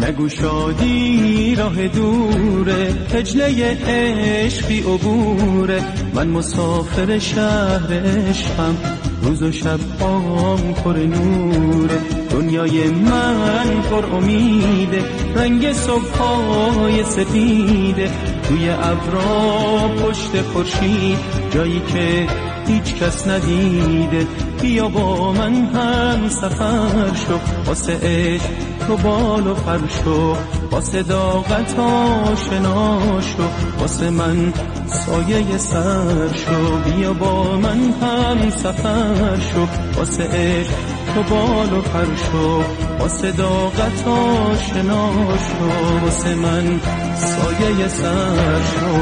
نگو شادی راه دوره، هجله عشقی عبوره. من مسافر شهر عشقم، روز و شب پر نوره. دنیای من پر امیده، رنگ صبح‌های سپیده. توی ابرا پشت خورشید، جایی که هیچ کس ندیده. بیا با من هم سفر شو، واسه عشق تو بال و پر شو. با صداقت آشنا شو، واسه من سایه سر شو. بیا با من هم سفر شو، واسه عشق تو بال و پر شو. با صداقت آشنا شو، واسه من سایه سر شو.